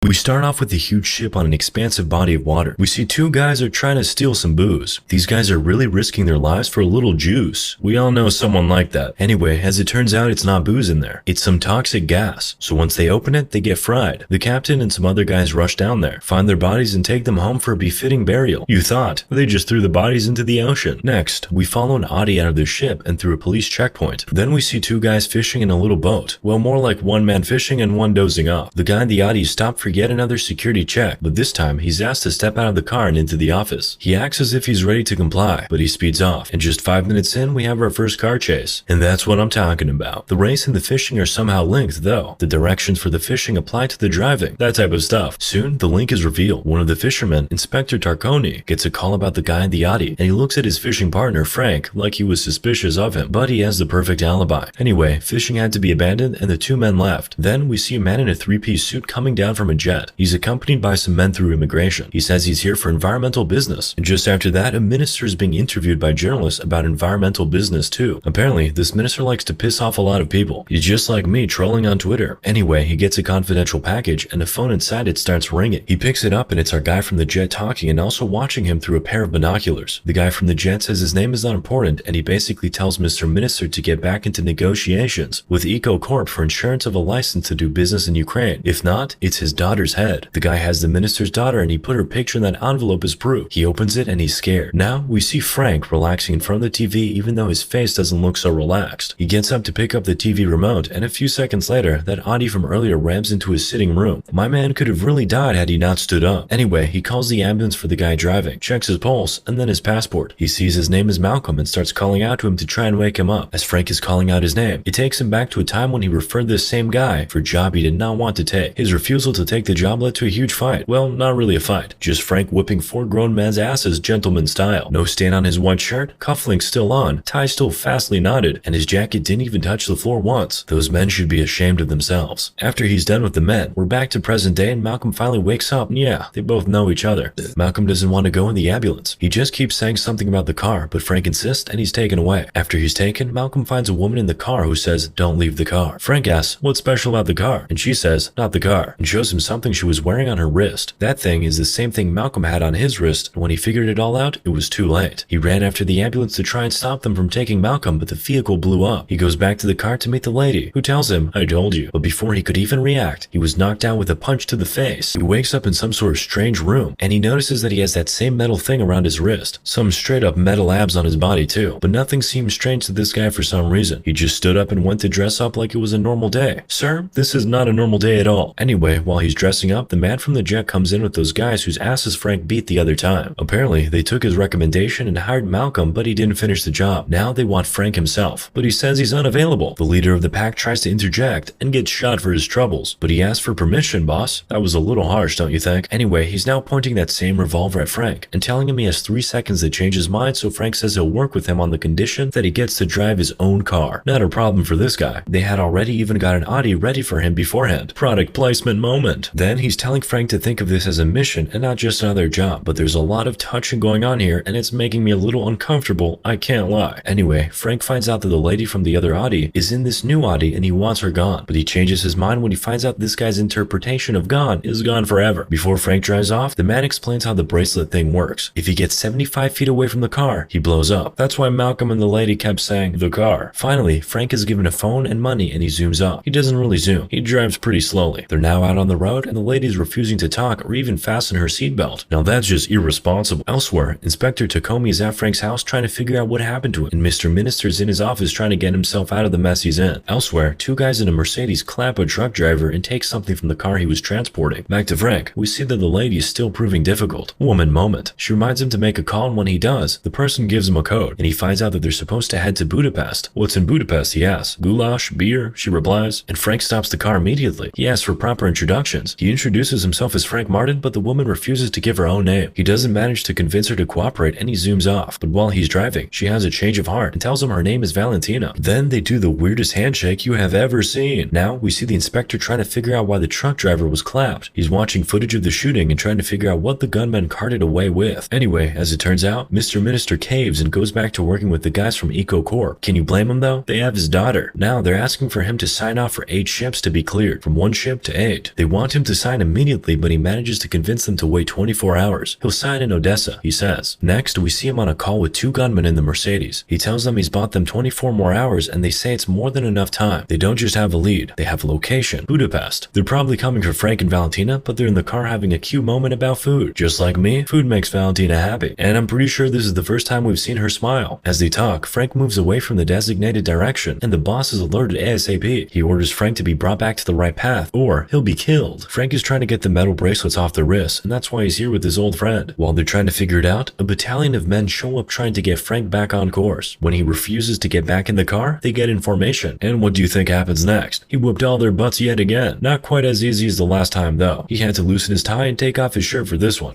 We start off with a huge ship on an expansive body of water. We see two guys are trying to steal some booze. These guys are really risking their lives for a little juice. We all know someone like that. Anyway, as it turns out, it's not booze in there. It's some toxic gas. So once they open it, they get fried. The captain and some other guys rush down there, find their bodies and take them home for a befitting burial. You thought they just threw the bodies into the ocean. Next, we follow an Audi out of their ship and through a police checkpoint. Then we see two guys fishing in a little boat. Well, more like one man fishing and one dozing off. The guy in the Audi stopped for yet another security check, but this time he's asked to step out of the car and into the office. He acts as if he's ready to comply, but he speeds off. And just 5 minutes in, we have our first car chase. And that's what I'm talking about. The race and the fishing are somehow linked, though. The directions for the fishing apply to the driving, that type of stuff. Soon, the link is revealed. One of the fishermen, Inspector Tarconi, gets a call about the guy in the Audi, and he looks at his fishing partner, Frank, like he was suspicious of him, but he has the perfect alibi. Anyway, fishing had to be abandoned, and the two men left. Then, we see a man in a three-piece suit coming down from a jet. He's accompanied by some men through immigration. He says he's here for environmental business. And just after that, a minister is being interviewed by journalists about environmental business too. Apparently, this minister likes to piss off a lot of people. He's just like me trolling on Twitter. Anyway, he gets a confidential package and a phone inside it starts ringing. He picks it up and it's our guy from the jet talking and also watching him through a pair of binoculars. The guy from the jet says his name is not important and he basically tells Mr. Minister to get back into negotiations with EcoCorp for insurance of a license to do business in Ukraine. If not, it's his daughter's head. The guy has the minister's daughter and he put her picture in that envelope as proof. He opens it and he's scared. Now we see Frank relaxing in front of the TV even though his face doesn't look so relaxed. He gets up to pick up the TV remote and a few seconds later that Audi from earlier rams into his sitting room. My man could have really died had he not stood up. Anyway, he calls the ambulance for the guy driving, checks his pulse and then his passport. He sees his name is Malcolm and starts calling out to him to try and wake him up. As Frank is calling out his name, it takes him back to a time when he referred this same guy for a job he did not want to take. His refusal to take the job led to a huge fight. Well, not really a fight, just Frank whipping 4 grown men's asses gentleman style. No stain on his white shirt, cufflinks still on, tie still fastly knotted, and his jacket didn't even touch the floor once. Those men should be ashamed of themselves. After he's done with the men, we're back to present day and Malcolm finally wakes up and yeah, they both know each other. Malcolm doesn't want to go in the ambulance. He just keeps saying something about the car, but Frank insists and he's taken away. After he's taken, Malcolm finds a woman in the car who says, "Don't leave the car." Frank asks, "What's special about the car?" And she says, "Not the car," and shows him something she was wearing on her wrist. That thing is the same thing Malcolm had on his wrist, and when he figured it all out, it was too late. He ran after the ambulance to try and stop them from taking Malcolm, but the vehicle blew up. He goes back to the car to meet the lady, who tells him, "I told you." But before he could even react, he was knocked down with a punch to the face. He wakes up in some sort of strange room, and he notices that he has that same metal thing around his wrist. Some straight up metal abs on his body too. But nothing seemed strange to this guy for some reason. He just stood up and went to dress up like it was a normal day. Sir, this is not a normal day at all. Anyway, while he's dressing up, the man from the jet comes in with those guys whose asses Frank beat the other time. Apparently, they took his recommendation and hired Malcolm, but he didn't finish the job. Now they want Frank himself, but he says he's unavailable. The leader of the pack tries to interject and gets shot for his troubles, but he asks for permission, boss. That was a little harsh, don't you think? Anyway, he's now pointing that same revolver at Frank and telling him he has 3 seconds to change his mind, so Frank says he'll work with him on the condition that he gets to drive his own car. Not a problem for this guy. They had already even got an Audi ready for him beforehand. Product placement moment. Then he's telling Frank to think of this as a mission and not just another job, but there's a lot of touching going on here and it's making me a little uncomfortable, I can't lie. Anyway, Frank finds out that the lady from the other Audi is in this new Audi and he wants her gone, but he changes his mind when he finds out this guy's interpretation of gone is gone forever. Before Frank drives off, the man explains how the bracelet thing works. If he gets 75 feet away from the car, he blows up. That's why Malcolm and the lady kept saying, "the car." Finally, Frank is given a phone and money and he zooms off. He doesn't really zoom. He drives pretty slowly. They're now out on the road and the lady's refusing to talk or even fasten her seatbelt. Now that's just irresponsible. Elsewhere, Inspector Takomi is at Frank's house trying to figure out what happened to him, and Mr. Minister's in his office trying to get himself out of the mess he's in. Elsewhere, 2 guys in a Mercedes clap a truck driver and take something from the car he was transporting. Back to Frank, we see that the lady is still proving difficult. Woman moment. She reminds him to make a call, and when he does, the person gives him a code, and he finds out that they're supposed to head to Budapest. What's in Budapest, he asks. Goulash? Beer? She replies, and Frank stops the car immediately. He asks for proper introductions. He introduces himself as Frank Martin, but the woman refuses to give her own name. He doesn't manage to convince her to cooperate and he zooms off. But while he's driving, she has a change of heart and tells him her name is Valentina. Then they do the weirdest handshake you have ever seen. Now we see the inspector trying to figure out why the truck driver was clapped. He's watching footage of the shooting and trying to figure out what the gunman carted away with. Anyway, as it turns out, Mr. Minister caves and goes back to working with the guys from EcoCorp. Can you blame him though? They have his daughter. Now they're asking for him to sign off for 8 ships to be cleared, from 1 ship to 8. They want want him to sign immediately, but he manages to convince them to wait 24 hours. He'll sign in Odessa, he says. Next, we see him on a call with 2 gunmen in the Mercedes. He tells them he's bought them 24 more hours, and they say it's more than enough time. They don't just have a lead, they have a location, Budapest. They're probably coming for Frank and Valentina, but they're in the car having a cute moment about food. Just like me, food makes Valentina happy, and I'm pretty sure this is the first time we've seen her smile. As they talk, Frank moves away from the designated direction, and the boss is alerted ASAP. He orders Frank to be brought back to the right path, or he'll be killed. Frank is trying to get the metal bracelets off their wrists, and that's why he's here with his old friend. While they're trying to figure it out, a battalion of men show up trying to get Frank back on course. When he refuses to get back in the car, they get in formation. And what do you think happens next? He whooped all their butts yet again. Not quite as easy as the last time though. He had to loosen his tie and take off his shirt for this one.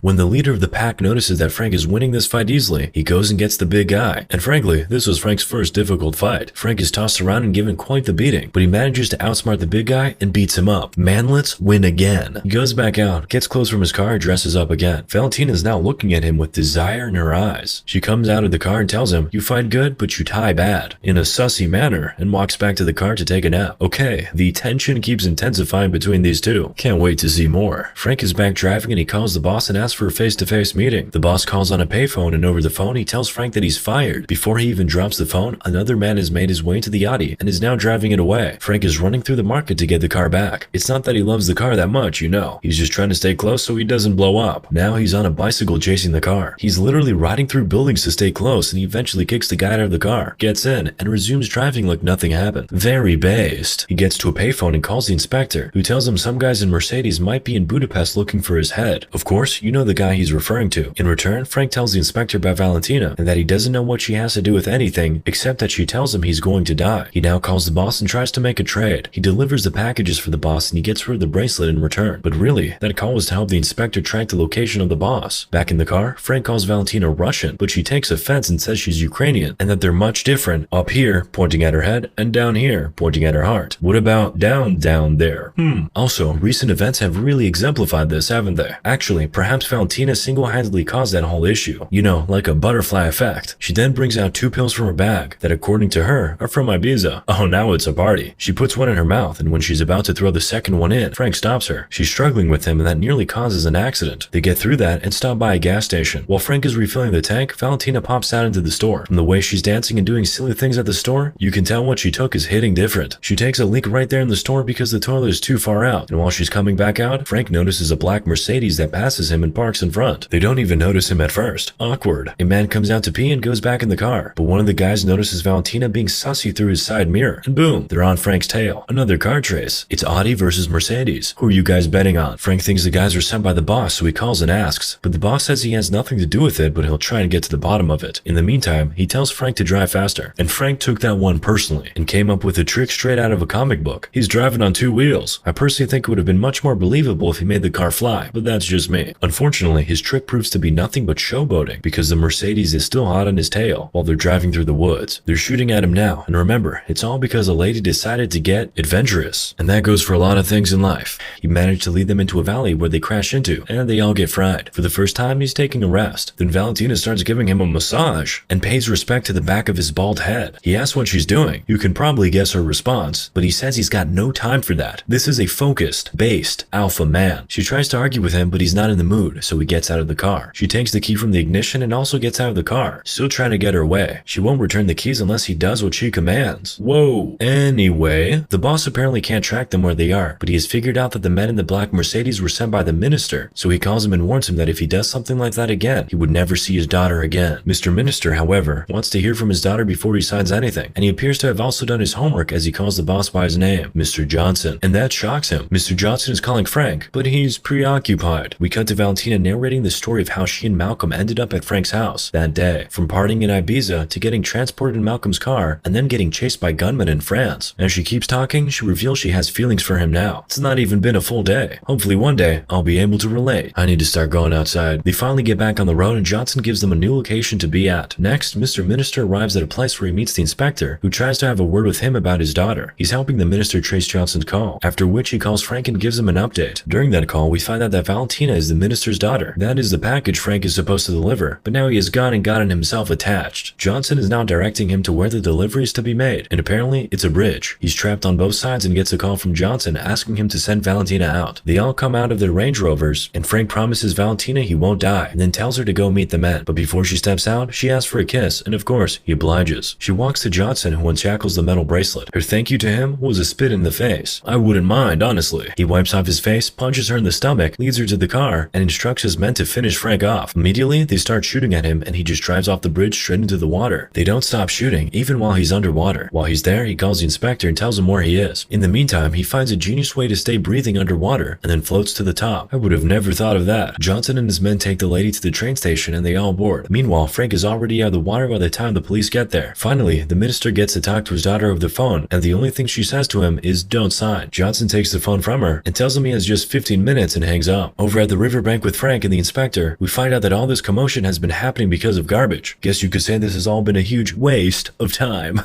When the leader of the pack notices that Frank is winning this fight easily, he goes and gets the big guy. And frankly, this was Frank's first difficult fight. Frank is tossed around and given quite the beating, but he manages to outsmart the big guy and beats him up. Manlets win again. He goes back out, gets clothes from his car, and dresses up again. Valentina is now looking at him with desire in her eyes. She comes out of the car and tells him, "You fight good, but you tie bad," in a sussy manner, and walks back to the car to take a nap. Okay, the tension keeps intensifying between these two. Can't wait to see more. Frank is back driving and he calls the boss and asks for a face-to-face meeting. The boss calls on a payphone, and over the phone he tells Frank that he's fired. Before he even drops the phone, another man has made his way into the Audi and is now driving it away. Frank is running through the market to get the car back. It's not that he loves the car that much, you know. He's just trying to stay close so he doesn't blow up. Now he's on a bicycle chasing the car. He's literally riding through buildings to stay close, and he eventually kicks the guy out of the car, gets in, and resumes driving like nothing happened. Very based. He gets to a payphone and calls the inspector, who tells him some guys in Mercedes might be in Budapest looking for his head. Of course, you know the guy he's referring to. In return, Frank tells the inspector about Valentina and that he doesn't know what she has to do with anything except that she tells him he's going to die. He now calls the boss and tries to make a trade. He delivers the packages for the boss and he gets rid of the bracelet in return. But really, that call was to help the inspector track the location of the boss. Back in the car, Frank calls Valentina Russian, but she takes offense and says she's Ukrainian and that they're much different. Up here, pointing at her head, and down here, pointing at her heart. What about down there? Also, recent events have really exemplified this, haven't they? Actually, perhaps Valentina single-handedly caused that whole issue. You know, like a butterfly effect. She then brings out 2 pills from her bag that, according to her, are from Ibiza. Oh, now it's a party. She puts one in her mouth, and when she's about to throw the second one in, Frank stops her. She's struggling with him, and that nearly causes an accident. They get through that and stop by a gas station. While Frank is refilling the tank, Valentina pops out into the store. From the way she's dancing and doing silly things at the store, you can tell what she took is hitting different. She takes a leak right there in the store because the toilet is too far out, and while she's coming back out, Frank notices a black Mercedes that passes him and parks in front. They don't even notice him at first. Awkward. A man comes out to pee and goes back in the car, but one of the guys notices Valentina being sussy through his side mirror, and boom, they're on Frank's tail. Another car chase. It's Audi versus Mercedes. Who are you guys betting on? Frank thinks the guys are sent by the boss, so he calls and asks, but the boss says he has nothing to do with it, but he'll try and get to the bottom of it. In the meantime, he tells Frank to drive faster, and Frank took that one personally and came up with a trick straight out of a comic book. He's driving on 2 wheels. I personally think it would have been much more believable if he made the car fly, but that's just me. Unfortunately, his trick proves to be nothing but showboating because the Mercedes is still hot on his tail while they're driving through the woods. They're shooting at him now, and remember, it's all because a lady decided to get adventurous. And that goes for a lot of things in life. He managed to lead them into a valley where they crash into, and they all get fried. For the first time, he's taking a rest. Then Valentina starts giving him a massage and pays respect to the back of his bald head. He asks what she's doing. You can probably guess her response, but he says he's got no time for that. This is a focused, based, alpha man. She tries to argue with him, but he's not in the mood, so he gets out of the car. She takes the key from the ignition and also gets out of the car, still trying to get her way. She won't return the keys unless he does what she commands. Whoa. Anyway, the boss apparently can't track them where they are, but he has figured out that the men in the black Mercedes were sent by the minister, so he calls him and warns him that if he does something like that again, he would never see his daughter again. Mr. Minister, however, wants to hear from his daughter before he signs anything, and he appears to have also done his homework as he calls the boss by his name, Mr. Johnson, and that shocks him. Mr. Johnson is calling Frank, but he's preoccupied. We cut to Valentina narrating the story of how she and Malcolm ended up at Frank's house that day, from partying in Ibiza to getting transported in Malcolm's car and then getting chased by gunmen in France. As she keeps talking, she reveals she has feelings for him now. It's not even been a full day. Hopefully one day, I'll be able to relate. I need to start going outside. They finally get back on the road and Johnson gives them a new location to be at. Next, Mr. Minister arrives at a place where he meets the inspector, who tries to have a word with him about his daughter. He's helping the minister trace Johnson's call, after which he calls Frank and gives him an update. During that call, we find out that Valentina is the minister's inspector's daughter. That is the package Frank is supposed to deliver, but now he has gone and gotten himself attached. Johnson is now directing him to where the delivery is to be made, and apparently it's a bridge. He's trapped on both sides and gets a call from Johnson asking him to send Valentina out. They all come out of their Range Rovers, and Frank promises Valentina he won't die, and then tells her to go meet the men. But before she steps out, she asks for a kiss, and of course, he obliges. She walks to Johnson, who unshackles the metal bracelet. Her thank you to him was a spit in the face. I wouldn't mind, honestly. He wipes off his face, punches her in the stomach, leads her to the car, and instructs his men to finish Frank off. Immediately, they start shooting at him, and he just drives off the bridge straight into the water. They don't stop shooting, even while he's underwater. While he's there, he calls the inspector and tells him where he is. In the meantime, he finds a genius way to stay breathing underwater, and then floats to the top. I would have never thought of that. Johnson and his men take the lady to the train station, and they all board. Meanwhile, Frank is already out of the water by the time the police get there. Finally, the minister gets to talk to his daughter over the phone, and the only thing she says to him is don't sign. Johnson takes the phone from her and tells him he has just 15 minutes and hangs up. Over at the riverbank with Frank and the inspector, we find out that all this commotion has been happening because of garbage. Guess you could say this has all been a huge waste of time.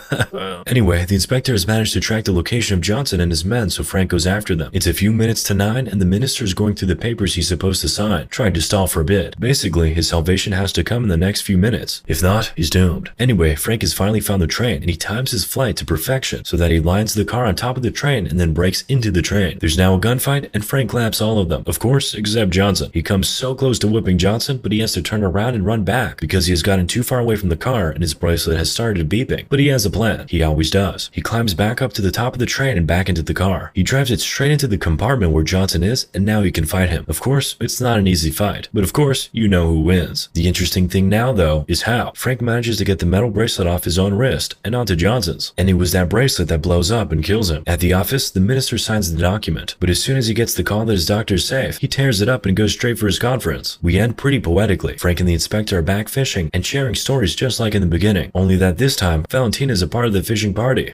Anyway, the inspector has managed to track the location of Johnson and his men, so Frank goes after them. It's a few minutes to 9, and the minister is going through the papers he's supposed to sign, trying to stall for a bit. Basically, his salvation has to come in the next few minutes. If not, he's doomed. Anyway, Frank has finally found the train, and he times his flight to perfection so that he lines the car on top of the train and then breaks into the train. There's now a gunfight, and Frank claps all of them. Of course, except Johnson. He comes so close to whipping Johnson, but he has to turn around and run back because he has gotten too far away from the car and his bracelet has started beeping. But he has a plan. He always does. He climbs back up to the top of the train and back into the car. He drives it straight into the compartment where Johnson is, and now he can fight him. Of course, it's not an easy fight, but of course, you know who wins. The interesting thing now, though, is how Frank manages to get the metal bracelet off his own wrist and onto Johnson's. And it was that bracelet that blows up and kills him. At the office, the minister signs the document, but as soon as he gets the call that his doctor's safe, he tears it up and goes straight for his conference. We end pretty poetically. Frank and the inspector are back fishing and sharing stories just like in the beginning, only that this time, Valentina is a part of the fishing party.